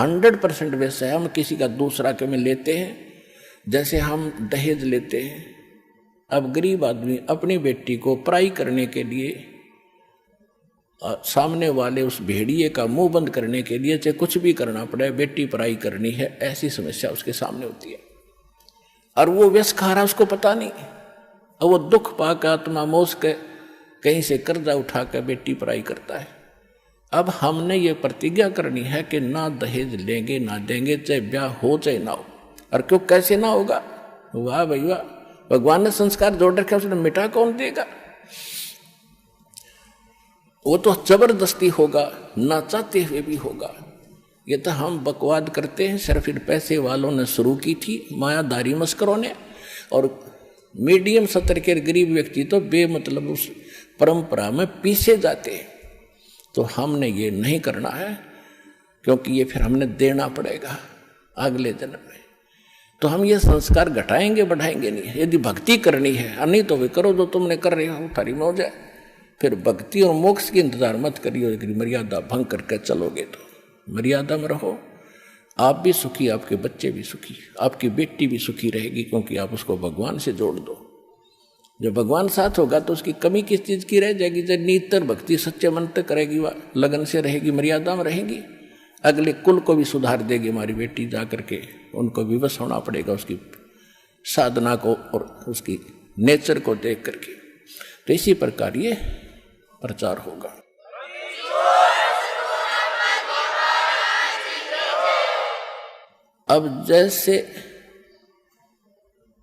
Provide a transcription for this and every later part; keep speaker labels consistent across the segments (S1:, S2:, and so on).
S1: 100% वैसे है। हम किसी का दूसरा के में लेते हैं, जैसे हम दहेज लेते हैं। अब गरीब आदमी अपनी बेटी को पराई करने के लिए, सामने वाले उस भेड़िए का मुंह बंद करने के लिए चाहे कुछ भी करना पड़े, बेटी पराई करनी है, ऐसी समस्या उसके सामने होती है। और वो व्यस खा रहा, उसको पता नहीं, और वो दुख पाकर आत्मा मोस के कहीं से कर्जा उठा कर बेटी पराई करता है। अब हमने ये प्रतिज्ञा करनी है कि ना दहेज लेंगे ना देंगे, चाहे ब्याह हो चाहे ना हो। और क्यों, कैसे ना होगा? वाह भाई वाह, भगवान ने संस्कार जोड़ रखे, उसने मिटा कौन देगा? वो तो जबरदस्ती होगा, ना चाहते हुए भी होगा। ये तो हम बकवाद करते हैं, सिर्फ इन पैसे वालों ने शुरू की थी, मायादारी मस्करों ने। और मीडियम स्तर के गरीब व्यक्ति तो बेमतलब उस परंपरा में पीछे जाते हैं। तो हमने ये नहीं करना है, क्योंकि ये फिर हमने देना पड़ेगा अगले जन्म में। तो हम ये संस्कार घटाएंगे बढ़ाएंगे नहीं। यदि भक्ति करनी है, और नहीं तो वे करो जो तुमने कर रहे हो, थारी मौज है। फिर भक्ति और मोक्ष की इंतजार मत करियो। यदि मर्यादा भंग करके चलोगे तो मर्यादा में रहो, आप भी सुखी, आपके बच्चे भी सुखी, आपकी बेटी भी सुखी रहेगी, क्योंकि आप उसको भगवान से जोड़ दो। जब भगवान साथ होगा तो उसकी कमी किस चीज़ की रह जाएगी? जब नितर भक्ति सच्चे मन तक करेगी, वह लगन से रहेगी, मर्यादा में रहेगी, अगले कुल को भी सुधार देगी हमारी बेटी। जा करके उनको विवश होना पड़ेगा उसकी साधना को और उसकी नेचर को देख करके। तो इसी प्रकार ये प्रचार होगा। अब जैसे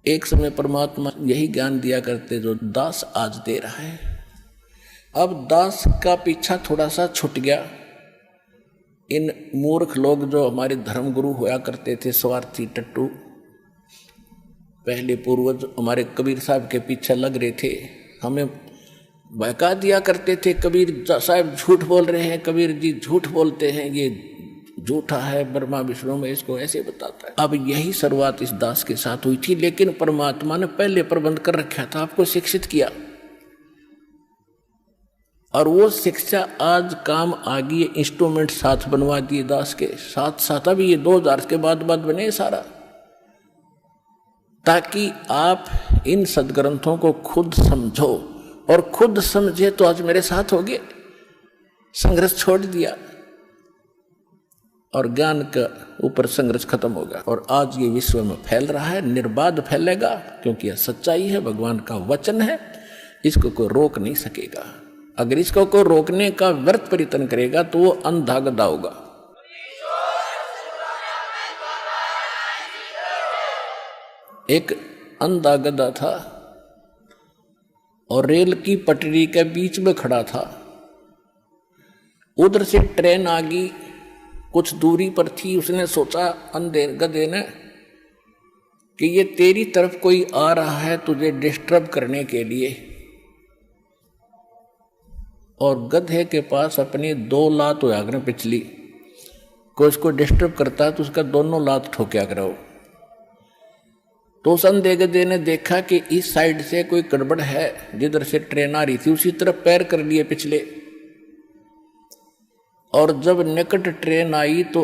S1: एक समय परमात्मा यही ज्ञान दिया करते जो दास आज दे रहा है, अब दास का पीछा थोड़ा सा छूट गया। इन मूर्ख लोग जो हमारे धर्म गुरु हुआ करते थे, स्वार्थी टट्टू, पहले पूर्वज हमारे कबीर साहब के पीछे लग रहे थे, हमें बहका दिया करते थे, कबीर साहब झूठ बोल रहे हैं, कबीर जी झूठ बोलते हैं, ये झूठा है, ब्रह्मा विष्णु में इसको ऐसे बताता है। अब यही शुरुआत इस दास के साथ हुई थी, लेकिन परमात्मा ने पहले प्रबंध कर रखा था, आपको शिक्षित किया, और वो शिक्षा आज काम आ गई। इंस्ट्रूमेंट साथ बनवा दिए दास के साथ साथ। अभी ये 2000 के बाद बने सारा, ताकि आप इन सदग्रंथों को खुद समझो, और खुद समझे तो आज मेरे साथ होगे। संघर्ष छोड़ दिया और ज्ञान का ऊपर संघर्ष खत्म होगा, और आज ये विश्व में फैल रहा है, निर्बाध फैलेगा, क्योंकि यह सच्चाई है, भगवान का वचन है, इसको कोई रोक नहीं सकेगा। अगर इसको कोई रोकने का व्यर्थ प्रयत्न करेगा तो वो अंधा गधा होगा। एक अंधा गधा था और रेल की पटरी के बीच में खड़ा था। उधर से ट्रेन आ गई, कुछ दूरी पर थी। उसने सोचा, अंधे गधे ने, कि ये तेरी तरफ कोई आ रहा है तुझे डिस्टर्ब करने के लिए, और गधे के पास अपनी 2 लात हो आगे पिछली, कोई उसको डिस्टर्ब करता है तो उसका दोनों लात ठोक्या करो। तो उस अंधे गधे ने देखा कि इस साइड से कोई गड़बड़ है, जिधर से ट्रेन आ रही थी उसी तरफ पैर कर लिए पिछले, और जब निकट ट्रेन आई तो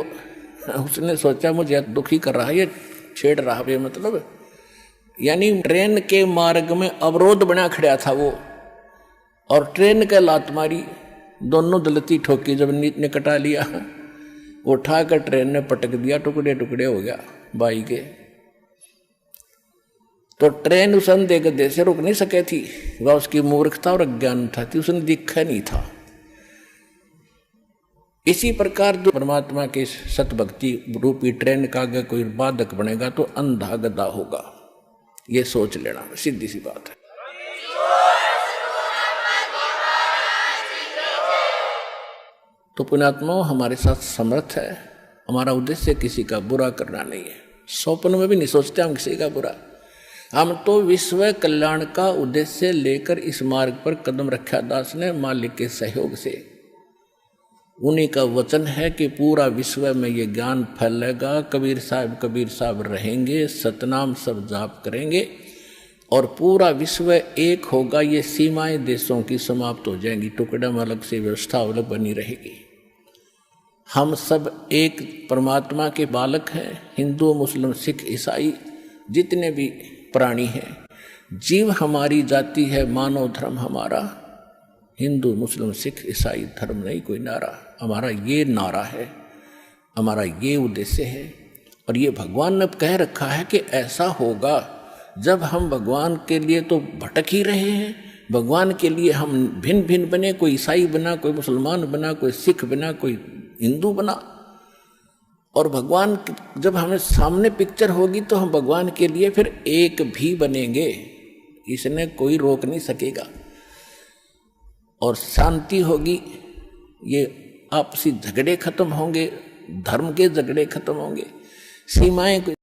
S1: उसने सोचा मुझे दुखी कर रहा है, ये छेड़ रहा है, मतलब यानी ट्रेन के मार्ग में अवरोध बना खड़ा था वो, और ट्रेन के लात मारी, दोनों दलती ठोकी। जब निकट आ लिया, उठाकर ट्रेन ने पटक दिया, टुकड़े टुकड़े हो गया बाई के। तो ट्रेन उस अंधे गधे से रुक नहीं सके थी, वह उसकी मूर्खता और अज्ञानता थी, उसने दिखा नहीं था। इसी प्रकार जो परमात्मा के सतभक्ति रूपी ट्रेन का अगर कोई बाधक बनेगा तो अंधा गधा होगा, ये सोच लेना, सीधी सी बात है। तो पुण्यात्मा हमारे साथ समर्थ है, हमारा उद्देश्य किसी का बुरा करना नहीं है, स्वप्न में भी नहीं सोचते हम किसी का बुरा। हम तो विश्व कल्याण का उद्देश्य लेकर इस मार्ग पर कदम रखा दास ने, मालिक के सहयोग से। उन्हीं का वचन है कि पूरा विश्व में ये ज्ञान फैलेगा, कबीर साहब रहेंगे, सतनाम सब जाप करेंगे, और पूरा विश्व एक होगा। ये सीमाएं देशों की समाप्त हो जाएंगी, टुकड़े में अलग से व्यवस्था अलग बनी रहेगी। हम सब एक परमात्मा के बालक हैं। हिंदू, मुस्लिम, सिख, ईसाई जितने भी प्राणी हैं, जीव हमारी जाति है, मानव धर्म हमारा। हिंदू, मुस्लिम, सिख, ईसाई धर्म नहीं कोई नारा, हमारा ये नारा है, हमारा ये उद्देश्य है। और ये भगवान ने कह रखा है कि ऐसा होगा जब हम भगवान के लिए तो भटक ही रहे हैं, भगवान के लिए हम भिन्न भिन्न बने, कोई ईसाई बना, कोई मुसलमान बना, कोई सिख बना, कोई हिंदू बना। और भगवान जब हमें सामने पिक्चर होगी तो हम भगवान के लिए फिर एक भी बनेंगे, इसने कोई रोक नहीं सकेगा। और शांति होगी, ये आपसी झगड़े खत्म होंगे, धर्म के झगड़े खत्म होंगे, सीमाएं